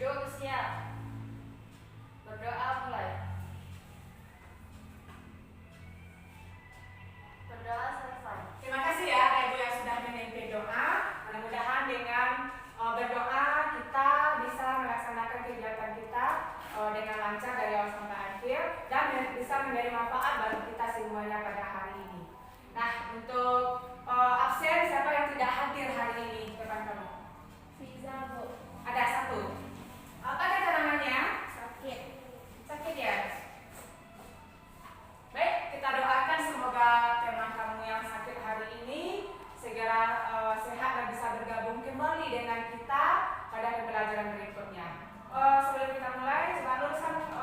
Duduk siap. Berdoa mulai. Berdoa selesai. Terima kasih ya Bapak Ibu yang sudah memimpin doa. Mudah-mudahan dengan berdoa kita bisa melaksanakan kegiatan kita dengan lancar dari awal sampai akhir dan bisa menjadi manfaat bagi kita semuanya pada hari ini. Nah, untuk absen siapa yang tidak hadir hari ini depan kamu? Fiza, Bu. Ada satu. Apa keterangannya? Sakit. Sakit ya? Baik, kita doakan semoga teman kamu yang sakit hari ini segera sehat dan bisa bergabung kembali dengan kita pada pembelajaran berikutnya. Sebelum kita mulai, coba luruskan dulu.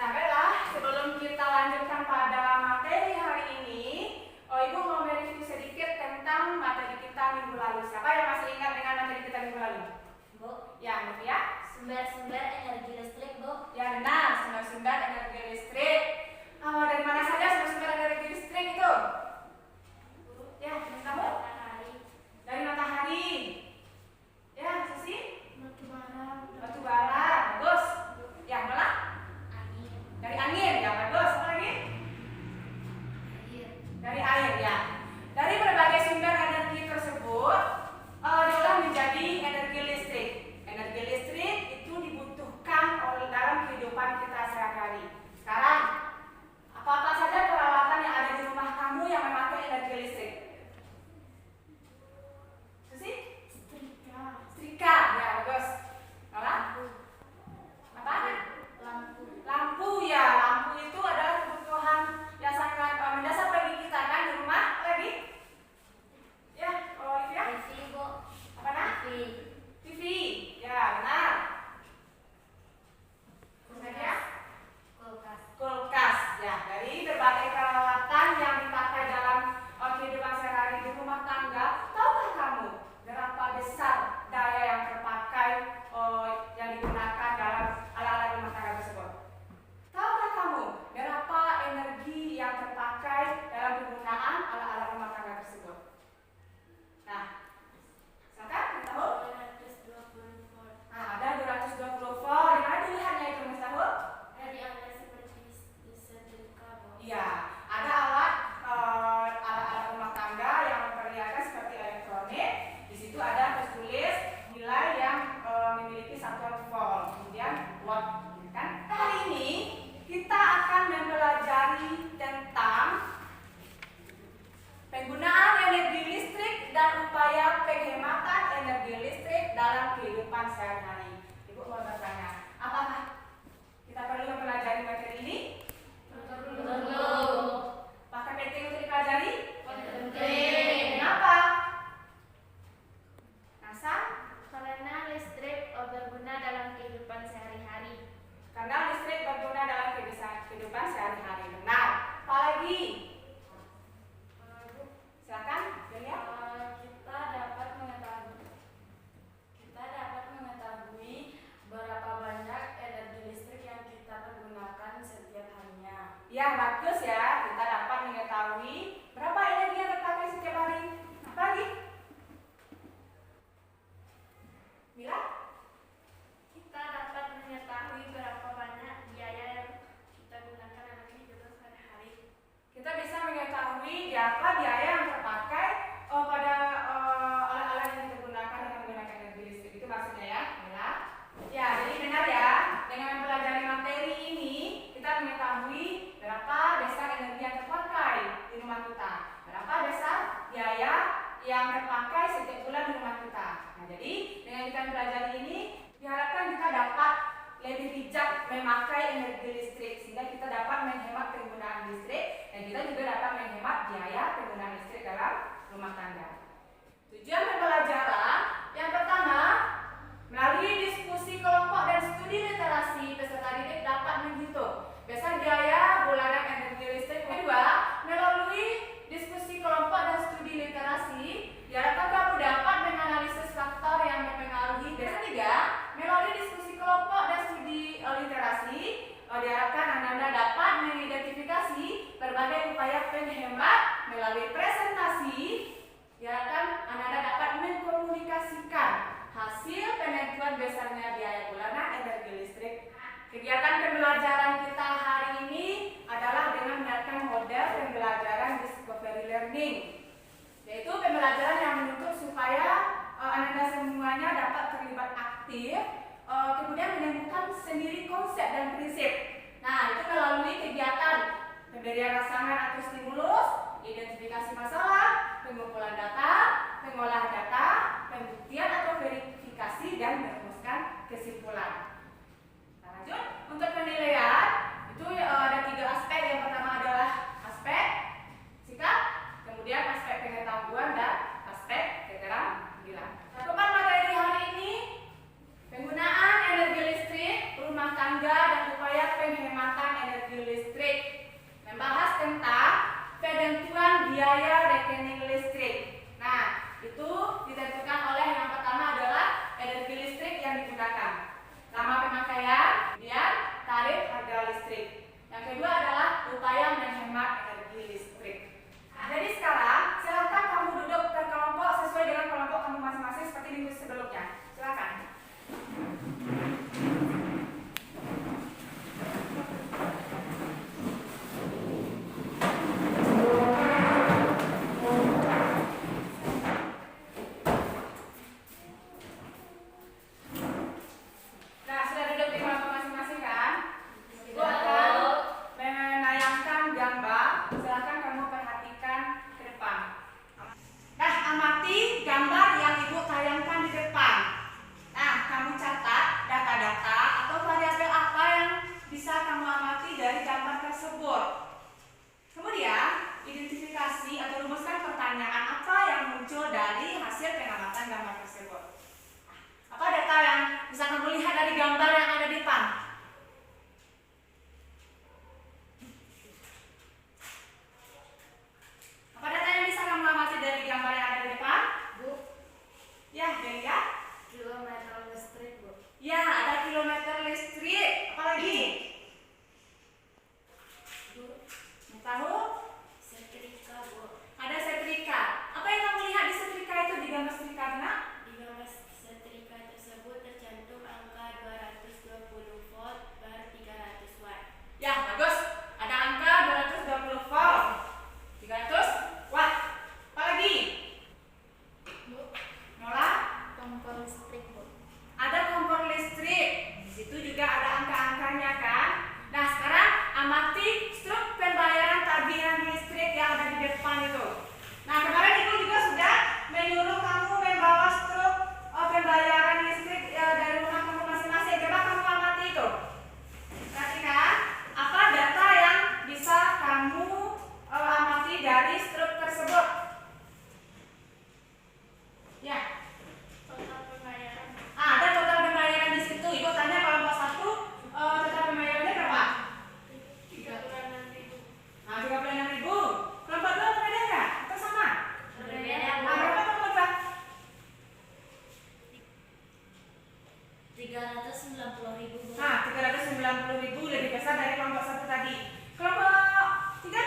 Nah, baiklah, sebelum kita lanjutkan pada materi hari ini, Ibu mau mereview sedikit tentang materi kita minggu lalu. Siapa yang masih ingat dengan materi kita minggu lalu? Bu. Ya, Ibu ya. Sumber-sumber energi listrik, Bu. Ya benar, sumber-sumber energi listrik. Dari mana saja sumber-sumber energi listrik itu? Ya, menurut kamu? Matahari. Dari matahari. Ya, Susi? Batu bara. Batu bara, bagus. Ya, malah? Angin. Dari angin, ya bagus. Apa lagi? Air. Dari air, ya. Dari berbagai sumber energi tersebut diolah menjadi energi listrik. Energi listrik itu dibutuhkan dalam kehidupan kita sehari-hari. Sekarang, apa-apa saja peralatan yang ada di rumah kamu yang memakai energi listrik? Susi? Setrika. Setrika, ya bagus. Malah? Apa? Lampu. Lampu, ya. Lampu itu adalah kebutuhan yang sangat mendasar bagi kita kan di rumah. Apa lagi? Ya, itu ya. TV, Bu. Apa nah? TV. TV, ya benar. Terus lagi ya? Kulkas. Kulkas, ya. Dari berbagai peralatan yang dipakai dalam kehidupan sehari-hari di rumah tangga, tahukah kamu berapa besar daya yang terpakai yang digunakan dalam alat-alat rumah tangga tersebut? Tahukah kamu berapa energi yang terpakai dalam penggunaan alat-alat rumah tangga tersebut? Nah, silakan tahu? 220 volt. Nah, ada 220 volt. Di mana dilihatnya itu, Mas tahu? Dari alat seperti setrika, Bu. Iya, ada alat-alat rumah tangga yang memperlihatkan seperti elektronik. Di situ ada tertulis nilai yang memiliki satuan volt, kemudian watt, kan? Hari ini kita akan mempelajari tentang penggunaan energi listrik dan upaya penghematan energi listrik dalam kehidupan sehari-hari. Ibu mau bertanya, apakah kita perlu mempelajari materi ini? Perlu. Apakah penting untuk dipelajari? Penting. Kenapa? Nasa? Karena listrik berguna dalam kehidupan sehari-hari. Karena listrik berguna dalam kehidupan sehari-hari. Benar. Apalagi? Silakan, Julia. Kita dapat mengetahui berapa banyak energi listrik yang kita pergunakan setiap harinya. Ya, bagus ya. Kita dapat mengetahui berapa energi yang terpakai setiap hari. Apa lagi? Bila? Kita dapat mengetahui berapa banyak biaya yang kita gunakan dalam kehidupan sehari-hari. Kita bisa mengetahui berapa biaya yang terpakai pada alat-alat yang kita gunakan dengan menggunakan energi listrik. Itu maksudnya ya, Bila? Ya, jadi benar ya. Dengan mempelajari materi ini, kita mengetahui berapa besar energi yang terpakai di rumah kita, berapa besar biaya yang terpakai setiap bulan di rumah kita. Nah, jadi dengan kita mempelajari ini, diharapkan kita dapat lebih bijak memakai energi listrik sehingga kita dapat menghemat penggunaan listrik dan kita juga dapat menghemat biaya penggunaan listrik dalam rumah tangga. Tujuan pembelajaran yang pertama, melalui diskusi kelompok dan studi literasi, peserta didik dapat menghitung besar biaya bulanan energi listrik. Kedua, melalui diskusi kelompok dan studi literasi, diharapkan kamu dapat menganalisis faktor yang mempengaruhi. Dan ketiga, melalui diskusi kelompok dan studi literasi, diharapkan Anda dapat melalui presentasi, ya kan, Anda dapat mengkomunikasikan hasil penentuan besarnya biaya bulanan energi listrik. Kegiatan pembelajaran kita hari ini adalah dengan menggunakan model pembelajaran discovery learning, yaitu pembelajaran yang menuntut supaya Anda semuanya dapat terlibat aktif, kemudian menemukan sendiri konsep dan prinsip. Nah, itu melalui kegiatan pemberian rangsangan atau stimulus, identifikasi masalah, pengumpulan data, pengolahan data, pembuktian atau verifikasi, dan merumuskan kesimpulan. Nah, lanjut untuk penilaian itu ada 3 aspek. Yang pertama adalah aspek sikap, kemudian aspek pengetahuan, dan aspek keterampilan. Cakupan materi hari ini penggunaan energi listrik rumah tangga dan upaya penghematan energi listrik, membahas tentang penentuan biaya rekening listrik. Nah, itu ditentukan oleh yang pertama adalah energi listrik yang digunakan, lama pemakaian, kemudian tarif harga listrik. Yang kedua adalah upaya menghemat energi listrik. Nah, jadi sekarang silakan kamu duduk terkelompok sesuai dengan kelompok kamu masing-masing seperti minggu sebelumnya. Silakan. Nah, sudah duduk di kelompok masing-masing kan? Ibu akan menayangkan gambar. Silakan kamu perhatikan ke depan. Nah, amati gambar yang ibu tayangkan di depan. Nah, kamu catat data-data atau variabel apa yang bisa kamu amati dari gambar tersebut. Kemudian, identifikasi atau rumuskan pertanyaan apa yang muncul dari hasil pengamatan gambar tersebut. Apa data yang bisa kamu lihat dari gambar yang ada di depan? Apa data yang bisa kamu amati dari gambar yang ada di depan? Bu, Ya, Delia. kilometer listrik, Bu. Ya, ada kilometer listrik. Apa lagi? Bu, Tahu? setrika, Bu. Ada setrika. Apa yang kamu lihat di setrika itu, di gambar setrika, Nak? Di gambar setrika tersebut tercantum angka 220 volt per 300 watt. Ya, bagus. Ada angka 220 volt. 300 watt. Apa lagi? Bu, Nola? kompor listrik, Bu. Ada kompor listrik. Di situ juga ada angka-angkanya kan? Nah, sekarang amati struk pembayaran tagihan listrik yang ada di depan itu. Nah, kemarin Ibu juga sudah menyuruh kamu membawa struk pembayaran listrik dari rumah kamu masing-masing. Coba kamu amati itu. Perhatikan apa data yang bisa kamu amati dari struk tersebut. Ya. Total pembayaran Ada total pembayaran di situ. Ibu tanya kelompok 1, total pembayarannya berapa? 36.000. Nah, 36.000. Kelompok 2 berbeda nggak? Atau sama? Berbeda, Bu. Nah, berapa kelompok 2? 390.000, Bu. Nah, 390.000 lebih besar dari kelompok 1 tadi. Kelompok 3?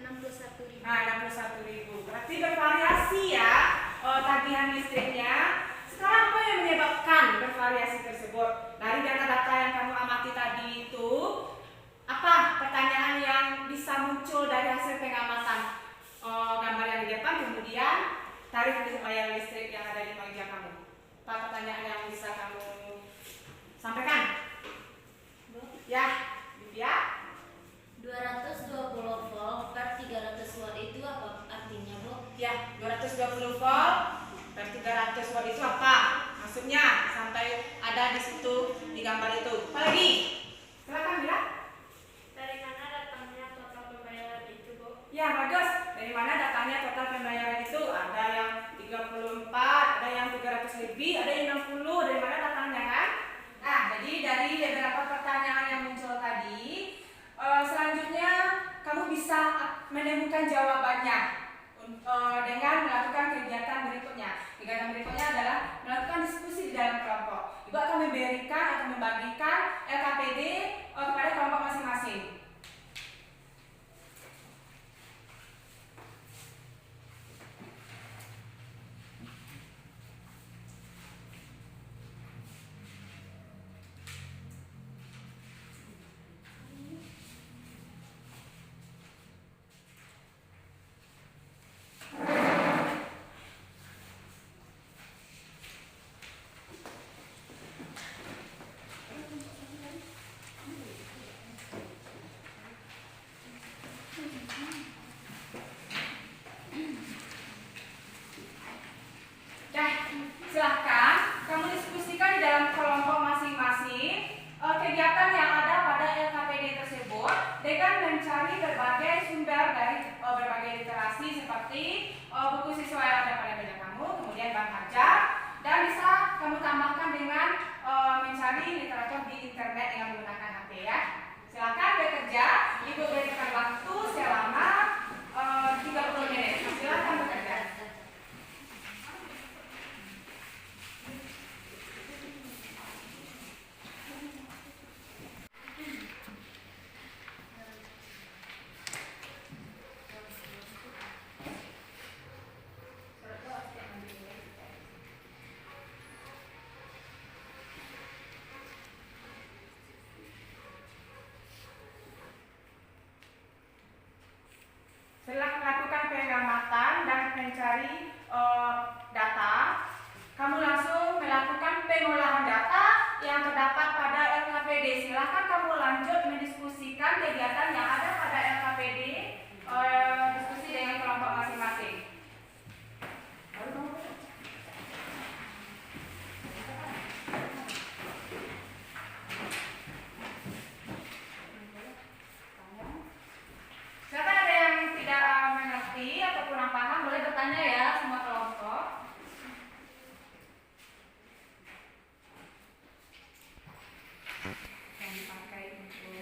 61.000. Nah, 61.000. Berarti bervariasi ya tagihan listriknya. Sekarang apa yang menyebabkan bervariasi tersebut? Dari data-data yang kamu amati tadi itu, apa pertanyaan yang bisa muncul dari hasil pengamatan gambar yang di depan, kemudian tarif bayar listrik yang ada di meja kamu? Apa pertanyaan yang bisa kamu sampaikan? Bu, Ya, Lydia? 220 volt per 300 watt itu apa artinya, Bu? Ya, 220 volt per 300 watt itu apa? Maksudnya sampai ada di situ di gambar itu. Apa lagi? Silakan bilang. Dari mana datangnya total pembayaran itu, Bu? Ya, bagus. Dari mana datanya total pembayaran itu? Ada yang 34, ada yang 300 lebih, ada yang 60. Dari mana datangnya kan? Nah, jadi dari beberapa pertanyaan yang muncul tadi, selanjutnya kamu bisa menemukan jawabannya dengan melakukan kegiatan berikutnya. Kegiatan berikutnya adalah melakukan diskusi di dalam kelompok. Ibu akan memberikan atau membagikan LKPD kepada kelompok masing-masing. dengan mencari berbagai sumber dari berbagai literasi seperti buku siswa yang ada pada meja kamu, kemudian bank ajar, dan bisa kamu tambahkan dengan mencari literatur di internet dengan menggunakan HP ya. Silakan bekerja, Ibu berikan waktu selama 30 menit. Silakan bekerja. Setelah melakukan pengamatan dan mencari data, kamu langsung melakukan pengolahan data yang terdapat pada LKPD. Silakan kamu lanjut mendiskusikan kegiatan yang ada pada LKPD, diskusi dengan kelompok masing-masing. Siapa ada yang tidak mengerti atau kurang paham boleh bertanya ya semua kelompok. Yang dipakai untuk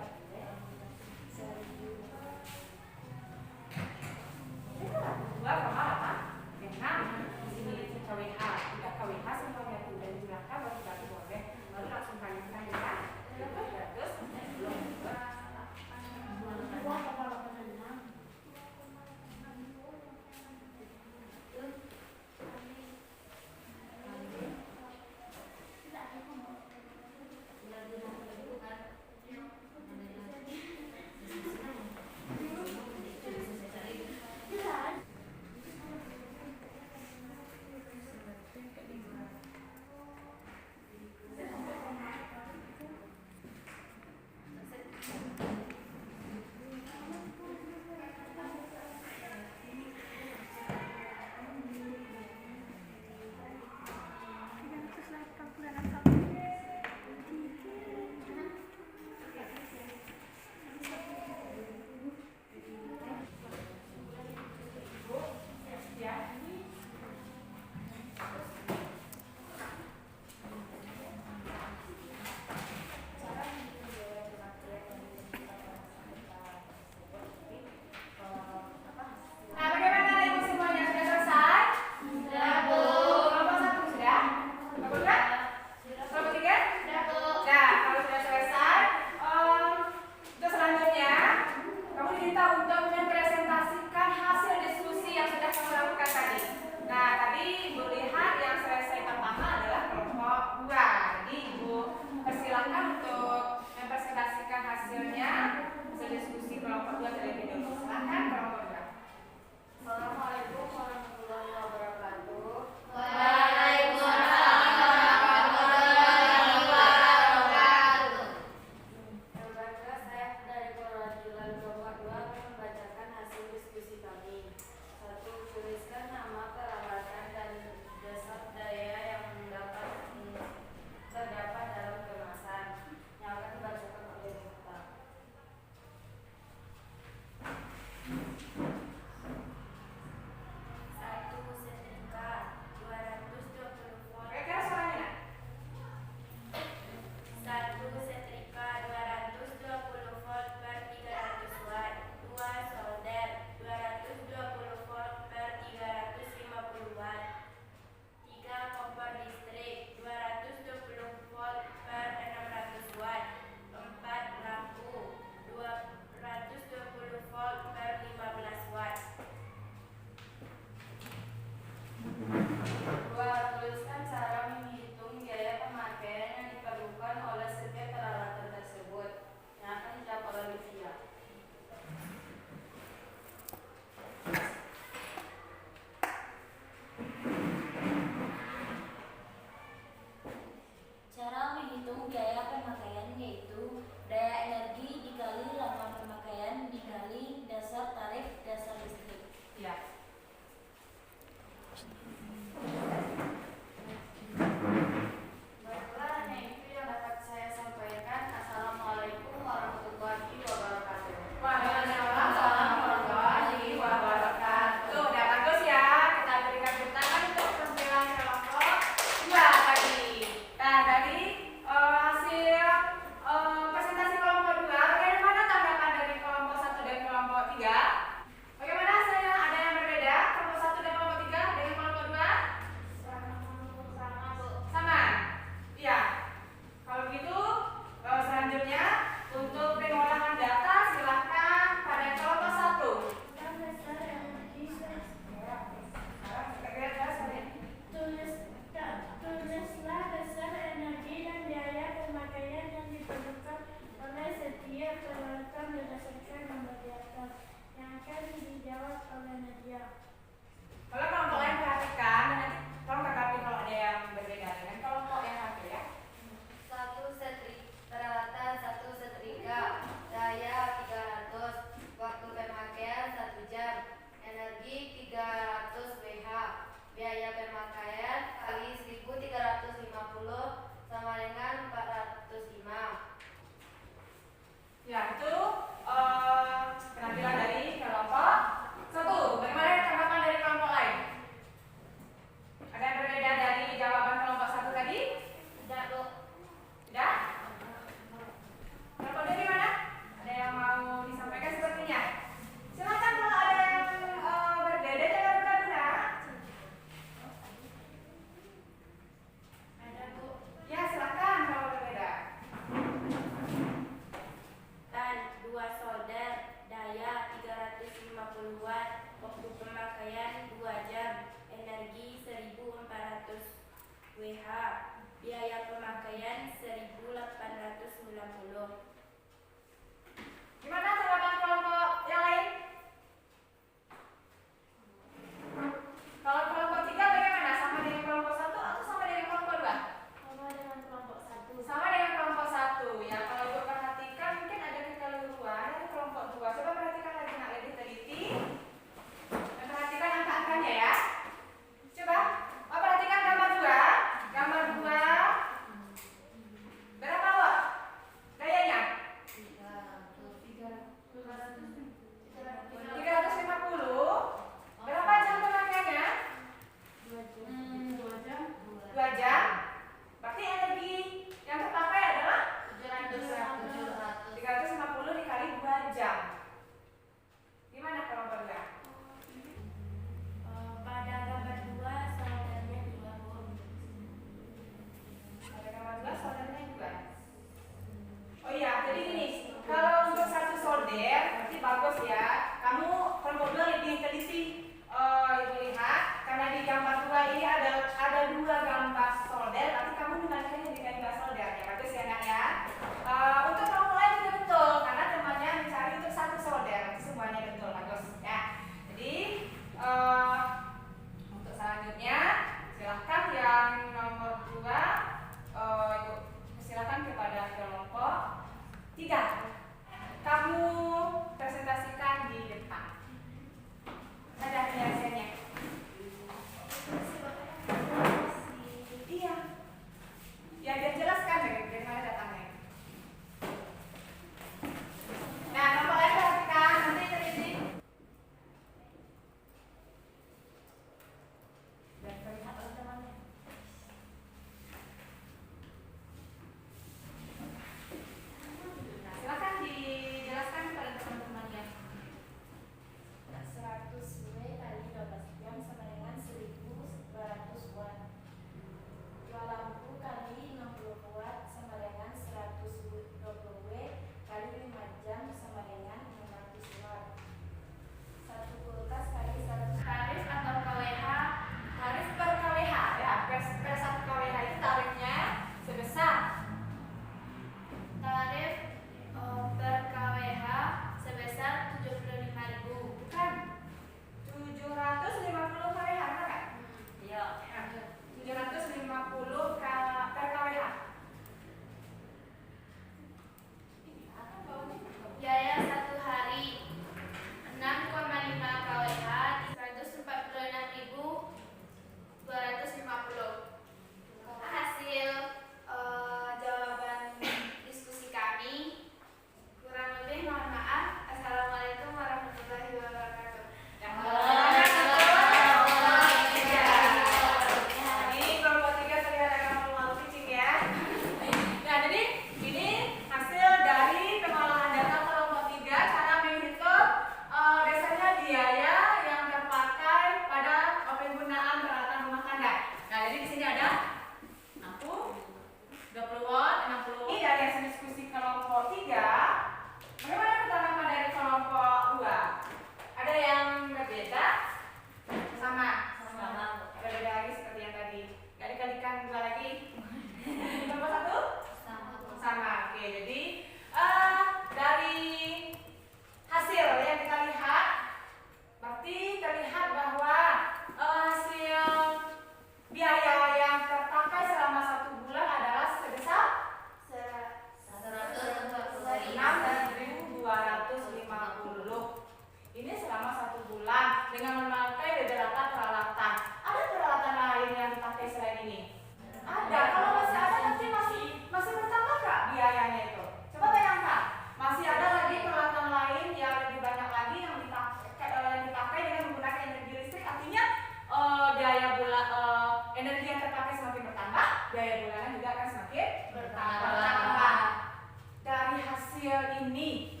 hasil ini,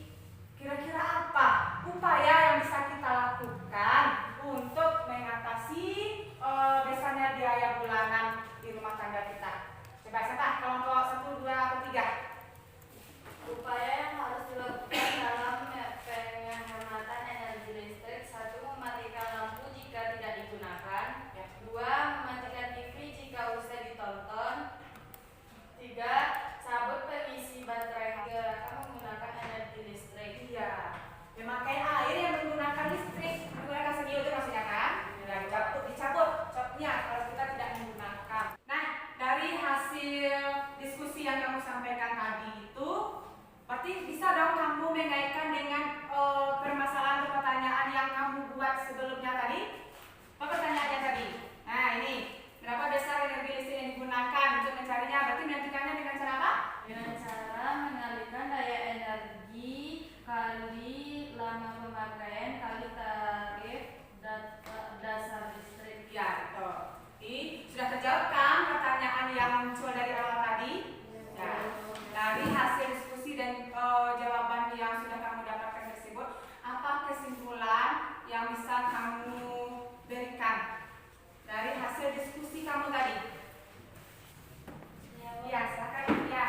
kira-kira apa upaya yang bisa kita lakukan untuk mengatasi besarnya biaya bulanan di rumah tangga kita? Coba siapa? Kelompok 1, 2, atau 3? Upaya yang harus dilakukan dalam penghematan energi listrik: 1. Mematikan lampu jika tidak digunakan. 2. Mematikan TV jika usai ditonton. 3. Cabut pengisi baterai HP menggunakan energi listrik. Iya, memakai air yang menggunakan listrik, menggunakan sedio itu maksudnya kan? Dicabut capnya kalau kita tidak menggunakan. Nah, dari hasil diskusi yang kamu sampaikan tadi itu, berarti bisa dong kamu mengaitkan dengan permasalahan atau pertanyaan yang kamu buat sebelumnya tadi. Apa pertanyaannya tadi? Nah, ini berapa besar energi listrik yang digunakan untuk mencarinya? Berarti menentukannya dengan cara apa? Dengan cara mengalihkan daya energi kali lama pemakaian kali tarif dasar listrik. Ya, betul. Jadi, sudah terjawab kan pertanyaan yang muncul dari awal tadi? Ya. Dari hasil diskusi dan jawaban yang sudah kamu dapatkan tersebut, apa kesimpulan yang bisa kamu berikan dari hasil diskusi kamu tadi? Ya, silakan ya.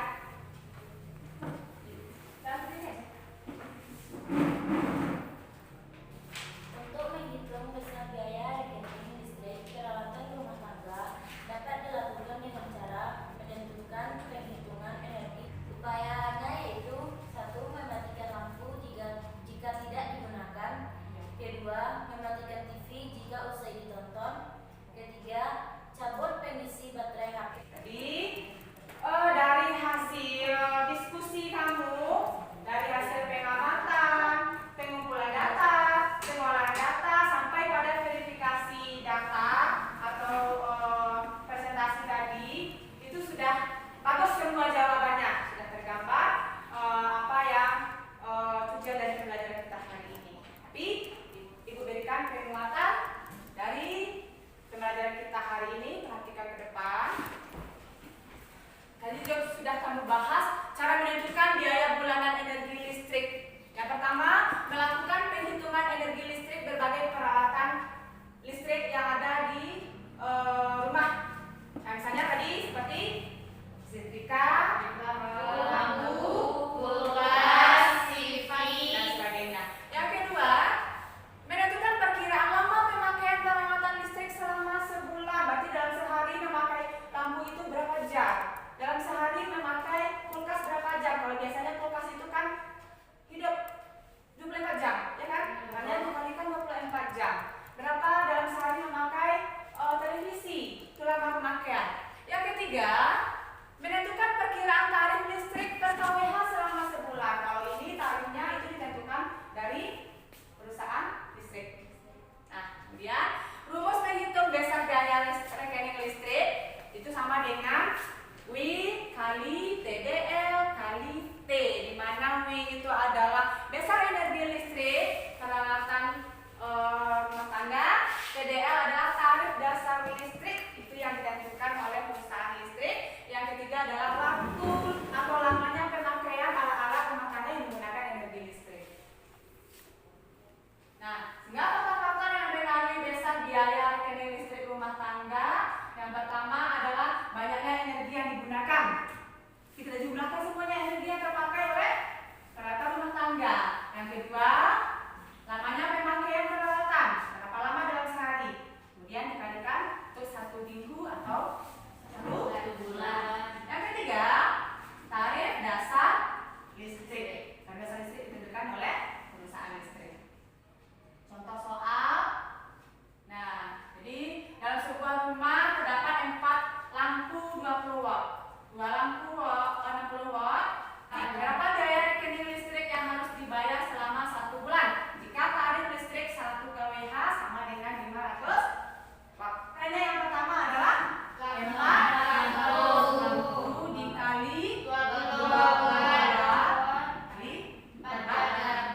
Untuk menghitung besar biaya rekening listrik peralatan rumah tangga dapat dilakukan dengan cara menentukan penghitungan energi. Upayanya yaitu: 1. Mematikan lampu jika tidak digunakan. 2. Mematikan TV jika usai ditonton. 3. Cabut pengisi baterai HP. Jadi, dari hasil diskusi kamu, dari hasil pengamatan, pengumpulan data, pengolahan data, sampai pada verifikasi data atau presentasi tadi, itu sudah bagus semua jawabannya, sudah tergambar apa yang tujuan dari pembelajaran kita hari ini. Tapi Ibu berikan penguatan dari pembelajaran kita hari ini, perhatikan ke depan. Tadi juga sudah kamu bahas cara menentukan biaya bulanan energi listrik. Yang pertama, melakukan penghitungan energi listrik berbagai peralatan listrik yang ada di rumah. Nah, misalnya tadi seperti setrika, lampu, kulkas, TV, dan sebagainya. Yang kedua, menentukan perkiraan lama pemakaian peralatan listrik selama sebulan. Berarti dalam sehari memakai lampu itu berapa jam? Dalam sehari memakai kulkas berapa jam? Kalau biasanya kulkas itu kan hidup 24 jam, ya kan? Makanya dikalikan 24 jam. Berapa dalam sehari memakai televisi? Itu lama pemakaian. Yang ketiga, menentukan perkiraan tarif listrik per kWh selama sebulan. Kalau ini tarifnya itu ditentukan dari perusahaan listrik. Nah, kemudian rumus menghitung besar biaya rekening listrik itu sama dengan W kali TDL kali T, di mana W itu adalah besar energi listrik peralatan rumah tangga, TDL adalah tarif dasar listrik, itu yang ditentukan oleh perusahaan listrik. Yang ketiga adalah waktu atau lamanya pemakaian alat-alat rumah tangga yang menggunakan energi listrik. Nah, sehingga faktor-faktor yang mempengaruhi besar biaya rekening listrik rumah tangga, yang pertama adalah banyaknya energi yang digunakan. Kita jumlahkan semuanya energi yang terpakai oleh peralatan rumah tangga. Yang kedua, lamanya pemakaian peralatan, berapa lama dalam sehari. Kemudian dikalikan untuk 1 minggu atau 1 bulan. Yang ketiga, tarif dasar listrik. Tarif dasar listrik ditentukan oleh perusahaan listrik. Contoh soal. Nah, jadi dalam sebuah rumah terdapat 4 lampu 20 watt, 2 lampu 60 watt. Berapa biaya rekening listrik yang harus dibayar selama 1 bulan? Jika tarif listrik 1 kWh sama dengan 500 watt. Hanya yang pertama adalah 4 lampu dikali 20 watt kali 4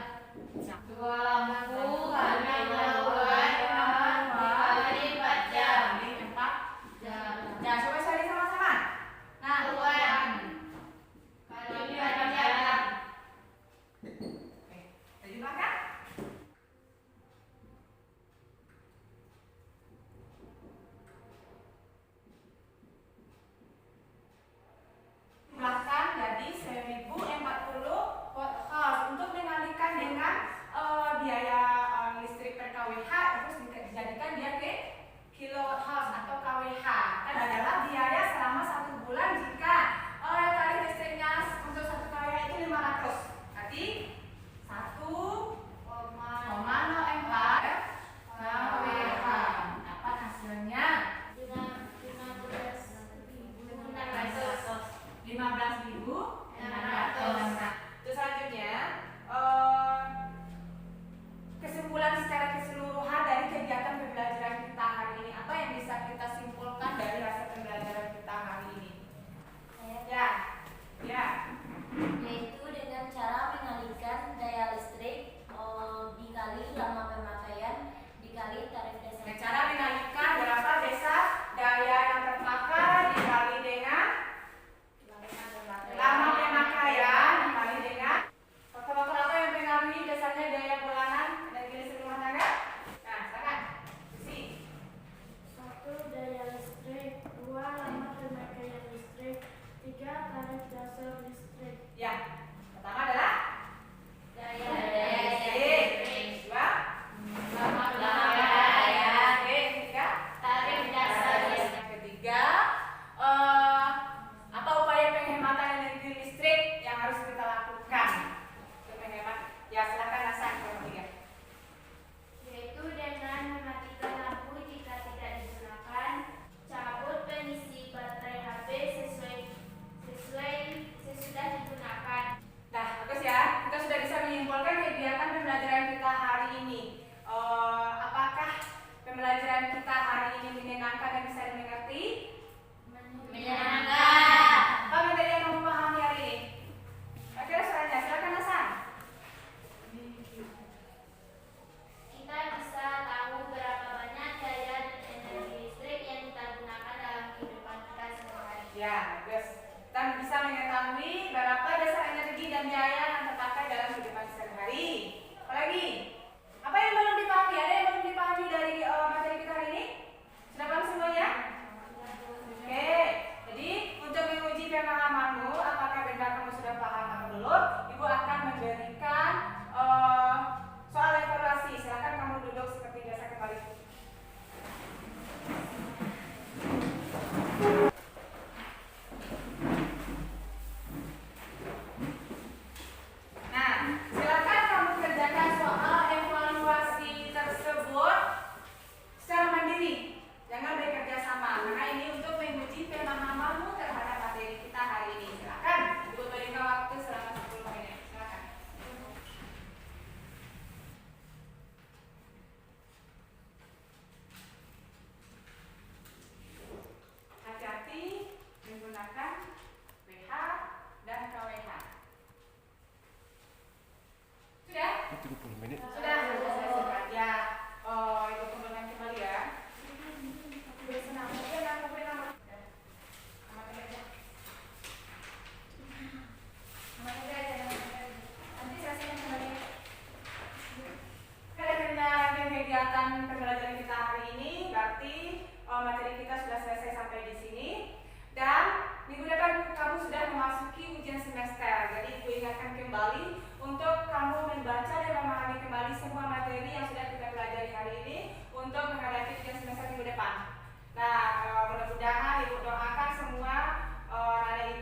Sudah selesai ya. Ibu kembalikan kembali ya. Bersenang mungkin nama. Amati aja. Nanti selesai kembali. Karena kegiatan pembelajaran kita hari ini berarti materi kita sudah selesai sampai di sini dan minggu depan kamu sudah memasuki ujian semester. Jadi aku ingatkan kembali untuk kamu membaca dan memahami kembali semua materi yang sudah kita pelajari hari ini untuk menghadapi ujian semester minggu depan. Nah, mudah-mudahan ibu doakan semua anak